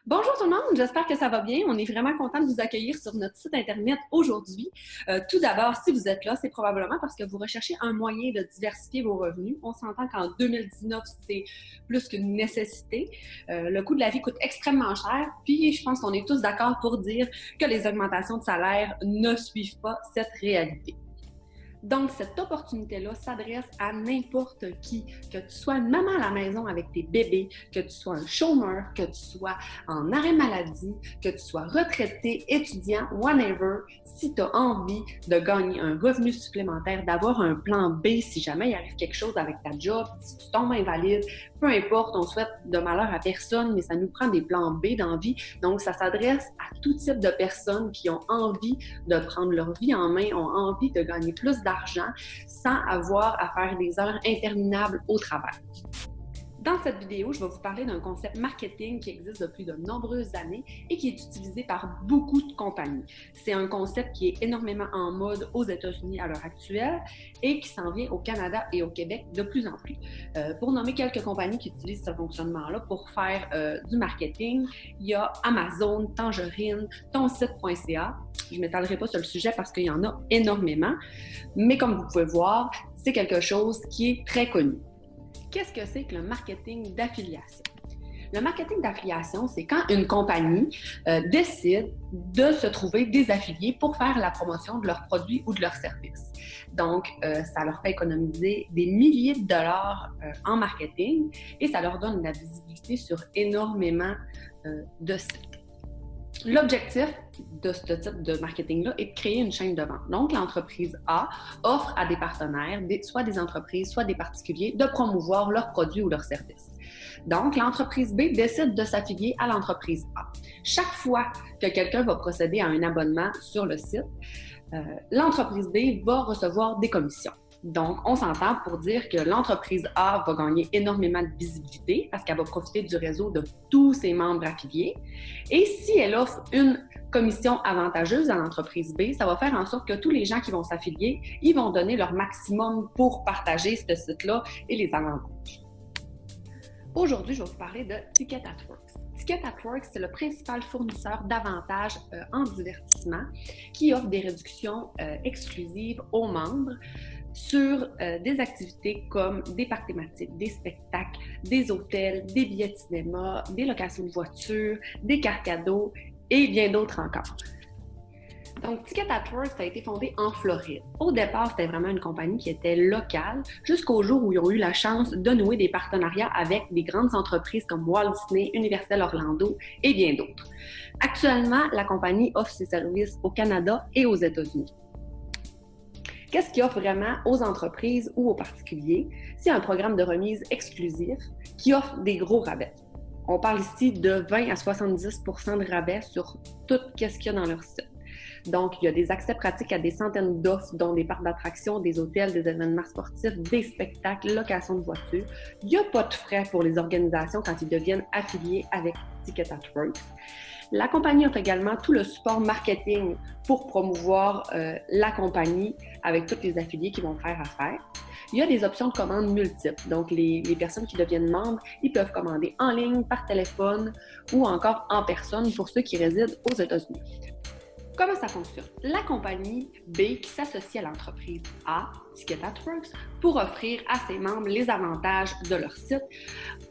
Bonjour tout le monde, j'espère que ça va bien. On est vraiment content de vous accueillir sur notre site Internet aujourd'hui. Tout d'abord, si vous êtes là, c'est probablement parce que vous recherchez un moyen de diversifier vos revenus. On s'entend qu'en 2019, c'est plus qu'une nécessité. Le coût de la vie coûte extrêmement cher, puis je pense qu'on est tous d'accord pour dire que les augmentations de salaire ne suivent pas cette réalité. Donc, cette opportunité-là s'adresse à n'importe qui, que tu sois une maman à la maison avec tes bébés, que tu sois un chômeur, que tu sois en arrêt maladie, que tu sois retraité, étudiant, whatever. Si tu as envie de gagner un revenu supplémentaire, d'avoir un plan B si jamais il arrive quelque chose avec ta job, si tu tombes invalide, peu importe, on souhaite de malheur à personne, mais ça nous prend des plans B dans la vie. Donc, ça s'adresse à tout type de personnes qui ont envie de prendre leur vie en main, ont envie de gagner plus d'argent sans avoir à faire des heures interminables au travail. Dans cette vidéo, je vais vous parler d'un concept marketing qui existe depuis de nombreuses années et qui est utilisé par beaucoup de compagnies. C'est un concept qui est énormément en mode aux États-Unis à l'heure actuelle et qui s'en vient au Canada et au Québec de plus en plus. Pour nommer quelques compagnies qui utilisent ce fonctionnement-là pour faire du marketing, il y a Amazon, Tangerine, tonsite.ca. Je ne m'étalerai pas sur le sujet parce qu'il y en a énormément, mais comme vous pouvez voir, c'est quelque chose qui est très connu. Qu'est-ce que c'est que le marketing d'affiliation? Le marketing d'affiliation, c'est quand une compagnie décide de se trouver des affiliés pour faire la promotion de leurs produits ou de leurs services. Donc, ça leur fait économiser des milliers de dollars en marketing et ça leur donne de la visibilité sur énormément de sites. L'objectif de ce type de marketing-là est de créer une chaîne de vente. Donc, l'entreprise A offre à des partenaires, soit des entreprises, soit des particuliers, de promouvoir leurs produits ou leurs services. Donc, l'entreprise B décide de s'affilier à l'entreprise A. Chaque fois que quelqu'un va procéder à un abonnement sur le site, l'entreprise B va recevoir des commissions. Donc, on s'entend pour dire que l'entreprise A va gagner énormément de visibilité parce qu'elle va profiter du réseau de tous ses membres affiliés. Et si elle offre une commission avantageuse à l'entreprise B, ça va faire en sorte que tous les gens qui vont s'affilier, ils vont donner leur maximum pour partager ce site-là et les avantages. Aujourd'hui, je vais vous parler de Ticket at Work. Ticket at Work, c'est le principal fournisseur d'avantages en divertissement qui offre des réductions exclusives aux membres sur des activités comme des parcs thématiques, des spectacles, des hôtels, des billets de cinéma, des locations de voitures, des cartes cadeaux et bien d'autres encore. Donc, Ticket at Work, ça a été fondé en Floride. Au départ, c'était vraiment une compagnie qui était locale, jusqu'au jour où ils ont eu la chance de nouer des partenariats avec des grandes entreprises comme Walt Disney, Universal Orlando et bien d'autres. Actuellement, la compagnie offre ses services au Canada et aux États-Unis. Qu'est-ce qu'il offre vraiment aux entreprises ou aux particuliers? C'est un programme de remise exclusif qui offre des gros rabais. On parle ici de 20 à 70 % de rabais sur tout ce qu'il y a dans leur site. Donc, il y a des accès pratiques à des centaines d'offres, dont des parcs d'attractions, des hôtels, des événements sportifs, des spectacles, location de voitures. Il n'y a pas de frais pour les organisations quand ils deviennent affiliés avec Ticket at Work. La compagnie offre également tout le support marketing pour promouvoir la compagnie avec tous les affiliés qui vont faire affaire. Il y a des options de commande multiples. Donc, les personnes qui deviennent membres, ils peuvent commander en ligne, par téléphone ou encore en personne pour ceux qui résident aux États-Unis. Comment ça fonctionne? La compagnie B qui s'associe à l'entreprise A, Ticket at Work, pour offrir à ses membres les avantages de leur site,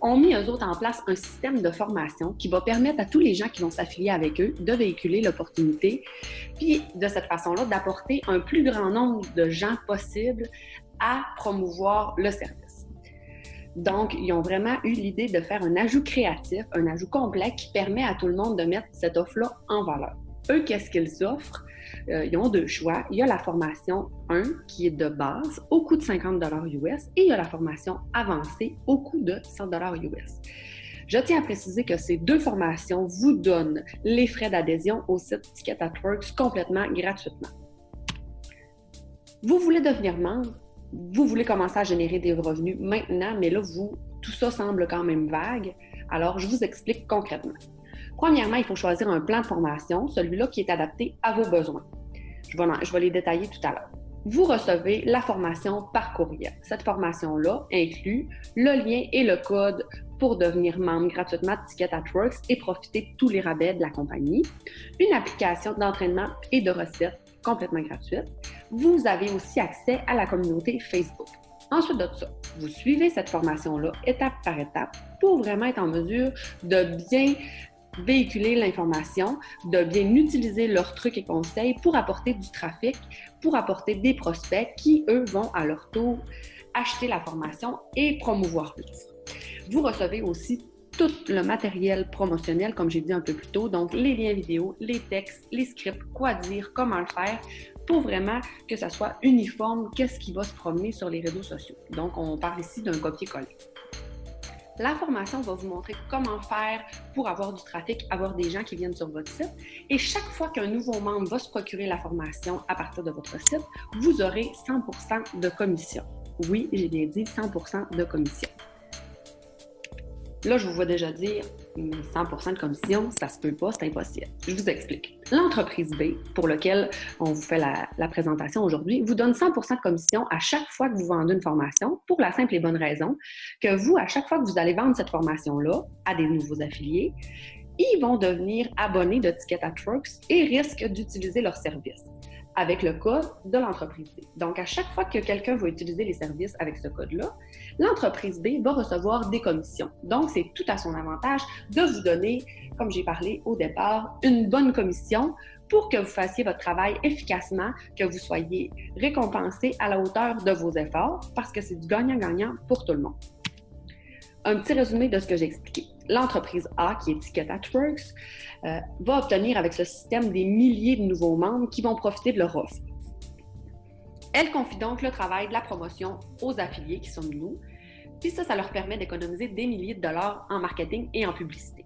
ont mis eux autres en place un système de formation qui va permettre à tous les gens qui vont s'affilier avec eux de véhiculer l'opportunité, puis de cette façon-là, d'apporter un plus grand nombre de gens possible à promouvoir le service. Donc, ils ont vraiment eu l'idée de faire un ajout créatif, un ajout complet qui permet à tout le monde de mettre cette offre-là en valeur. Eux, qu'est-ce qu'ils offrent? Ils ont deux choix. Il y a la formation 1 qui est de base au coût de 50 $ US et il y a la formation avancée au coût de 100 $ US. Je tiens à préciser que ces deux formations vous donnent les frais d'adhésion au site Ticket at Work complètement gratuitement. Vous voulez devenir membre? Vous voulez commencer à générer des revenus maintenant, mais là, tout ça semble quand même vague. Alors, je vous explique concrètement. Premièrement, il faut choisir un plan de formation, celui-là qui est adapté à vos besoins. Je vais les détailler tout à l'heure. Vous recevez la formation par courriel. Cette formation-là inclut le lien et le code pour devenir membre gratuitement de Ticket at Works et profiter de tous les rabais de la compagnie. Une application d'entraînement et de recettes complètement gratuite. Vous avez aussi accès à la communauté Facebook. Ensuite de ça, vous suivez cette formation-là étape par étape pour vraiment être en mesure de bien véhiculer l'information, de bien utiliser leurs trucs et conseils pour apporter du trafic, pour apporter des prospects qui, eux, vont à leur tour acheter la formation et promouvoir l'offre. Vous recevez aussi tout le matériel promotionnel, comme j'ai dit un peu plus tôt, donc les liens vidéo, les textes, les scripts, quoi dire, comment le faire, pour vraiment que ça soit uniforme, qu'est-ce qui va se promener sur les réseaux sociaux. Donc, on parle ici d'un copier-coller. La formation va vous montrer comment faire pour avoir du trafic, avoir des gens qui viennent sur votre site. Et chaque fois qu'un nouveau membre va se procurer la formation à partir de votre site, vous aurez 100% de commission. Oui, j'ai bien dit 100% de commission. Là, je vous vois déjà dire 100% de commission, ça se peut pas, c'est impossible. Je vous explique. L'entreprise B, pour laquelle on vous fait la présentation aujourd'hui, vous donne 100% de commission à chaque fois que vous vendez une formation, pour la simple et bonne raison que vous, à chaque fois que vous allez vendre cette formation-là à des nouveaux affiliés, ils vont devenir abonnés de Ticket at Works et risquent d'utiliser leurs services avec le code de l'entreprise B. Donc, à chaque fois que quelqu'un va utiliser les services avec ce code-là, l'entreprise B va recevoir des commissions. Donc, c'est tout à son avantage de vous donner, comme j'ai parlé au départ, une bonne commission pour que vous fassiez votre travail efficacement, que vous soyez récompensé à la hauteur de vos efforts, parce que c'est du gagnant-gagnant pour tout le monde. Un petit résumé de ce que j'ai expliqué. L'entreprise A, qui est Ticket at Works, va obtenir avec ce système des milliers de nouveaux membres qui vont profiter de leur offre. Elle confie donc le travail de la promotion aux affiliés qui sommes nous, puis ça leur permet d'économiser des milliers de dollars en marketing et en publicité.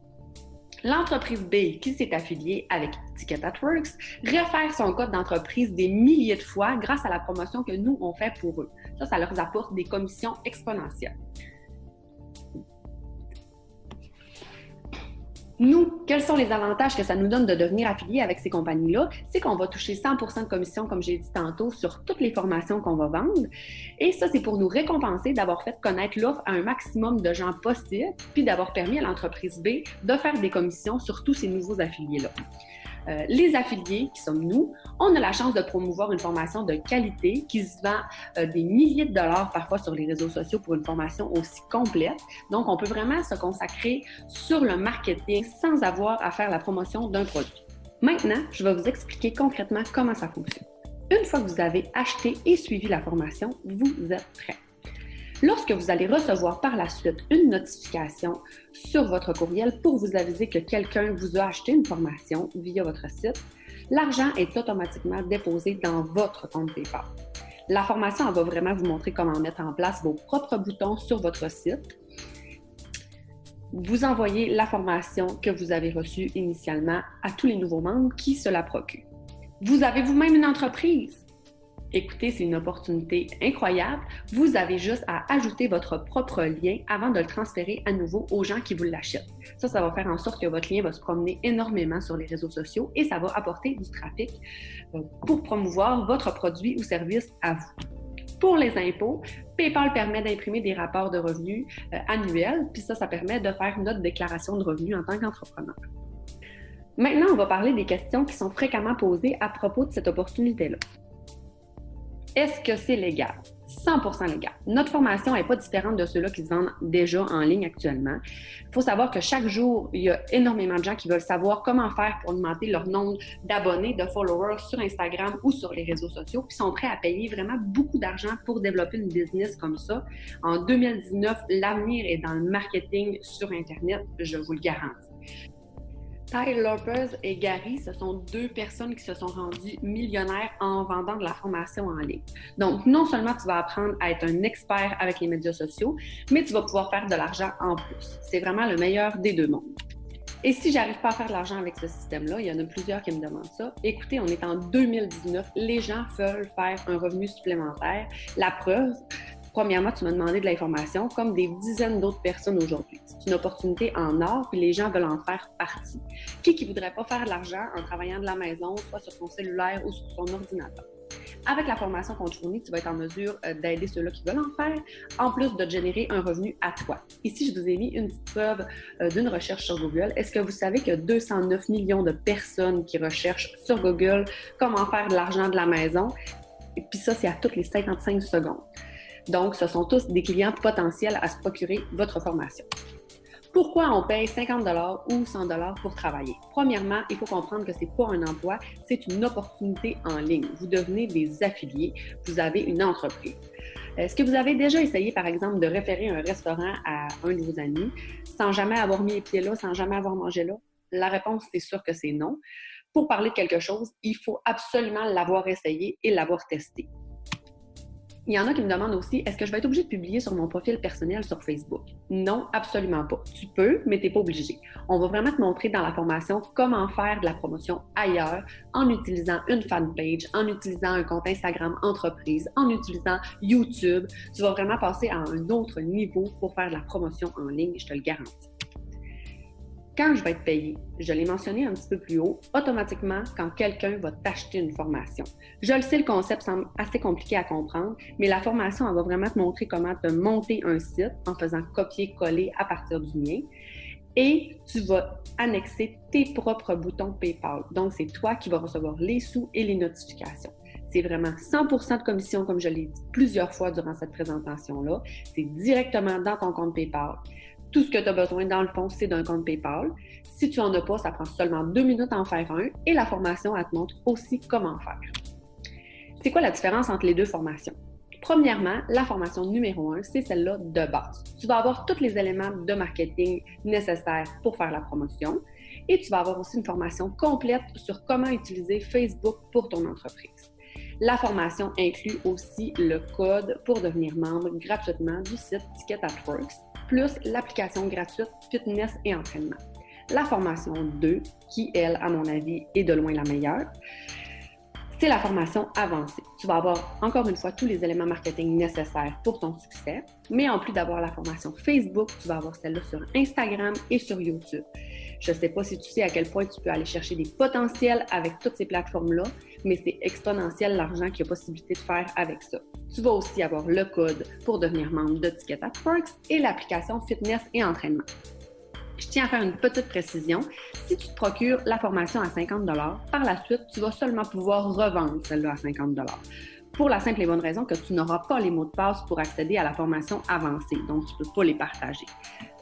L'entreprise B qui s'est affiliée avec Ticket at Works réfère son code d'entreprise des milliers de fois grâce à la promotion que nous, on fait pour eux. Ça leur apporte des commissions exponentielles. Nous, quels sont les avantages que ça nous donne de devenir affilié avec ces compagnies-là? C'est qu'on va toucher 100% de commission, comme j'ai dit tantôt, sur toutes les formations qu'on va vendre. Et ça, c'est pour nous récompenser d'avoir fait connaître l'offre à un maximum de gens possible, puis d'avoir permis à l'entreprise B de faire des commissions sur tous ces nouveaux affiliés-là. Les affiliés, qui sommes nous, on a la chance de promouvoir une formation de qualité qui se vend des milliers de dollars parfois sur les réseaux sociaux pour une formation aussi complète. Donc, on peut vraiment se consacrer sur le marketing sans avoir à faire la promotion d'un produit. Maintenant, je vais vous expliquer concrètement comment ça fonctionne. Une fois que vous avez acheté et suivi la formation, vous êtes prêt. Lorsque vous allez recevoir par la suite une notification sur votre courriel pour vous aviser que quelqu'un vous a acheté une formation via votre site, l'argent est automatiquement déposé dans votre compte PayPal. La formation, elle va vraiment vous montrer comment mettre en place vos propres boutons sur votre site. Vous envoyez la formation que vous avez reçue initialement à tous les nouveaux membres qui se la procurent. Vous avez vous-même une entreprise? Écoutez, c'est une opportunité incroyable. Vous avez juste à ajouter votre propre lien avant de le transférer à nouveau aux gens qui vous l'achètent. Ça va faire en sorte que votre lien va se promener énormément sur les réseaux sociaux et ça va apporter du trafic pour promouvoir votre produit ou service à vous. Pour les impôts, PayPal permet d'imprimer des rapports de revenus annuels, puis ça permet de faire notre déclaration de revenus en tant qu'entrepreneur. Maintenant, on va parler des questions qui sont fréquemment posées à propos de cette opportunité-là. Est-ce que c'est légal? 100% légal. Notre formation n'est pas différente de ceux-là qui se vendent déjà en ligne actuellement. Il faut savoir que chaque jour, il y a énormément de gens qui veulent savoir comment faire pour augmenter leur nombre d'abonnés, de followers sur Instagram ou sur les réseaux sociaux, puis sont prêts à payer vraiment beaucoup d'argent pour développer une business comme ça. En 2019, l'avenir est dans le marketing sur Internet, je vous le garantis. Ty Lopez et Gary, ce sont deux personnes qui se sont rendues millionnaires en vendant de la formation en ligne. Donc, non seulement tu vas apprendre à être un expert avec les médias sociaux, mais tu vas pouvoir faire de l'argent en plus. C'est vraiment le meilleur des deux mondes. Et si j'arrive pas à faire de l'argent avec ce système-là, il y en a plusieurs qui me demandent ça. Écoutez, on est en 2019, les gens veulent faire un revenu supplémentaire. La preuve, Premièrement, tu m'as demandé de l'information, comme des dizaines d'autres personnes aujourd'hui. C'est une opportunité en or, puis les gens veulent en faire partie. Qui ne voudrait pas faire de l'argent en travaillant de la maison, soit sur son cellulaire ou sur son ordinateur? Avec la formation qu'on te fournit, tu vas être en mesure d'aider ceux-là qui veulent en faire, en plus de te générer un revenu à toi. Ici, je vous ai mis une petite preuve d'une recherche sur Google. Est-ce que vous savez qu'il y a 209 millions de personnes qui recherchent sur Google comment faire de l'argent de la maison? Et puis ça, c'est à toutes les 55 secondes. Donc, ce sont tous des clients potentiels à se procurer votre formation. Pourquoi on paye 50 $ ou 100 $ pour travailler? Premièrement, il faut comprendre que ce n'est pas un emploi, c'est une opportunité en ligne. Vous devenez des affiliés, vous avez une entreprise. Est-ce que vous avez déjà essayé, par exemple, de référer un restaurant à un de vos amis sans jamais avoir mis les pieds là, sans jamais avoir mangé là? La réponse, c'est sûr que c'est non. Pour parler de quelque chose, il faut absolument l'avoir essayé et l'avoir testé. Il y en a qui me demandent aussi, est-ce que je vais être obligée de publier sur mon profil personnel sur Facebook? Non, absolument pas. Tu peux, mais tu n'es pas obligé. On va vraiment te montrer dans la formation comment faire de la promotion ailleurs en utilisant une fanpage, en utilisant un compte Instagram entreprise, en utilisant YouTube. Tu vas vraiment passer à un autre niveau pour faire de la promotion en ligne, je te le garantis. Quand je vais être payé, je l'ai mentionné un petit peu plus haut, automatiquement quand quelqu'un va t'acheter une formation. Je le sais, le concept semble assez compliqué à comprendre, mais la formation, elle va vraiment te montrer comment te monter un site en faisant copier-coller à partir du mien. Et tu vas annexer tes propres boutons PayPal. Donc, c'est toi qui vas recevoir les sous et les notifications. C'est vraiment 100% de commission, comme je l'ai dit plusieurs fois durant cette présentation-là. C'est directement dans ton compte PayPal. Tout ce que tu as besoin, dans le fond, c'est d'un compte PayPal. Si tu n'en as pas, ça prend seulement 2 minutes à en faire un et la formation, elle te montre aussi comment faire. C'est quoi la différence entre les deux formations? Premièrement, la formation numéro 1, c'est celle-là de base. Tu vas avoir tous les éléments de marketing nécessaires pour faire la promotion et tu vas avoir aussi une formation complète sur comment utiliser Facebook pour ton entreprise. La formation inclut aussi le code pour devenir membre gratuitement du site Ticket at Works, plus l'application gratuite Fitness et Entraînement. La formation 2, qui, elle, à mon avis, est de loin la meilleure, c'est la formation avancée. Tu vas avoir, encore une fois, tous les éléments marketing nécessaires pour ton succès, mais en plus d'avoir la formation Facebook, tu vas avoir celle-là sur Instagram et sur YouTube. Je ne sais pas si tu sais à quel point tu peux aller chercher des potentiels avec toutes ces plateformes-là, mais c'est exponentiel l'argent qu'il y a possibilité de faire avec ça. Tu vas aussi avoir le code pour devenir membre de Ticket at Works et l'application Fitness et Entraînement. Je tiens à faire une petite précision. Si tu te procures la formation à 50 $, par la suite, tu vas seulement pouvoir revendre celle-là à 50 $. Pour la simple et bonne raison que tu n'auras pas les mots de passe pour accéder à la formation avancée, donc tu ne peux pas les partager.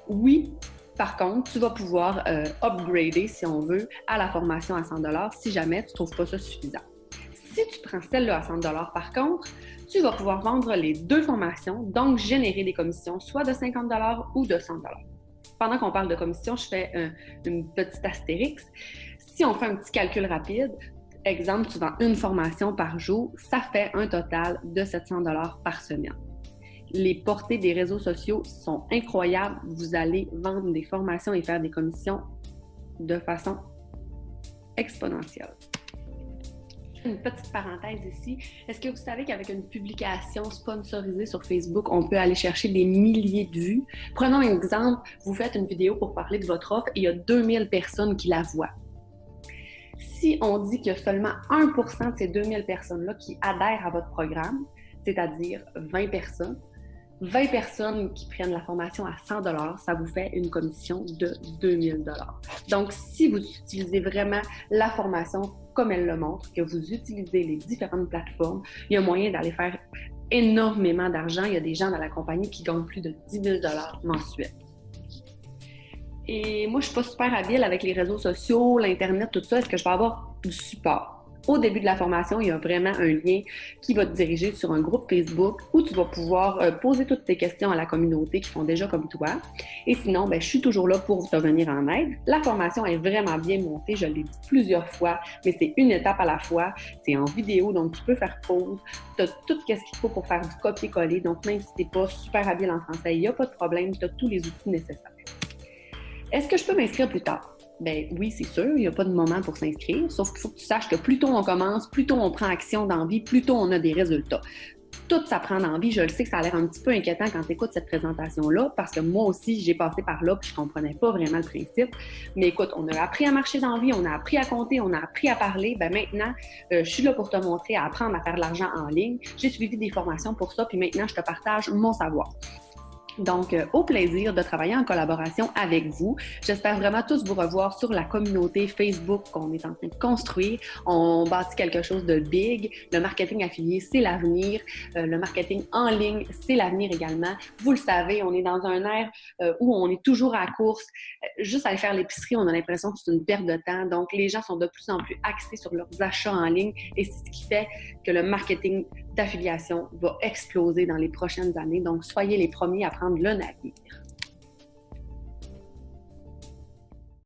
Oui, par contre, tu vas pouvoir upgrader, si on veut, à la formation à 100 $ si jamais tu ne trouves pas ça suffisant. Si tu prends celle-là à 100 $ par contre, tu vas pouvoir vendre les deux formations, donc générer des commissions soit de 50 $ ou de 100 $. Pendant qu'on parle de commission, je fais une petite astérix. Si on fait un petit calcul rapide, exemple, tu vends une formation par jour, ça fait un total de 700 $ par semaine. Les portées des réseaux sociaux sont incroyables. Vous allez vendre des formations et faire des commissions de façon exponentielle. Une petite parenthèse ici. Est-ce que vous savez qu'avec une publication sponsorisée sur Facebook, on peut aller chercher des milliers de vues? Prenons un exemple, vous faites une vidéo pour parler de votre offre et il y a 2000 personnes qui la voient. Si on dit qu'il y a seulement 1% de ces 2000 personnes-là qui adhèrent à votre programme, c'est-à-dire 20 personnes, 20 personnes qui prennent la formation à 100 $, ça vous fait une commission de 2000 $. Donc, si vous utilisez vraiment la formation comme elle le montre, que vous utilisez les différentes plateformes, il y a moyen d'aller faire énormément d'argent. Il y a des gens dans la compagnie qui gagnent plus de 10 000 $ mensuels. Et moi, je ne suis pas super habile avec les réseaux sociaux, l'Internet, tout ça. Est-ce que je vais avoir du support? Au début de la formation, il y a vraiment un lien qui va te diriger sur un groupe Facebook où tu vas pouvoir poser toutes tes questions à la communauté qui font déjà comme toi. Et sinon, je suis toujours là pour te venir en aide. La formation est vraiment bien montée, je l'ai dit plusieurs fois, mais c'est une étape à la fois. C'est en vidéo, donc tu peux faire pause. Tu as tout ce qu'il faut pour faire du copier-coller. Donc, même si tu n'es pas super habile en français, il n'y a pas de problème, tu as tous les outils nécessaires. Est-ce que je peux m'inscrire plus tard? Ben oui, c'est sûr, il n'y a pas de moment pour s'inscrire, sauf qu'il faut que tu saches que plus tôt on commence, plus tôt on prend action dans la vie, plus tôt on a des résultats. tout s'apprend dans la vie. Je le sais que ça a l'air un petit peu inquiétant quand tu écoutes cette présentation-là, parce que moi aussi, j'ai passé par là, puis je comprenais pas vraiment le principe. Mais écoute, on a appris à marcher dans la vie, on a appris à compter, on a appris à parler. Ben maintenant, je suis là pour te montrer à apprendre à faire de l'argent en ligne. J'ai suivi des formations pour ça, puis maintenant, je te partage mon savoir. Donc, au plaisir de travailler en collaboration avec vous. J'espère vraiment tous vous revoir sur la communauté Facebook qu'on est en train de construire. On bâtit quelque chose de big. Le marketing affilié, c'est l'avenir. Le marketing en ligne, c'est l'avenir également. Vous le savez, on est dans un ère où on est toujours à la course. Juste aller faire l'épicerie, on a l'impression que c'est une perte de temps. Donc, les gens sont de plus en plus axés sur leurs achats en ligne et c'est ce qui fait que le marketing d'affiliation va exploser dans les prochaines années. Donc, soyez les premiers à prendre le navire.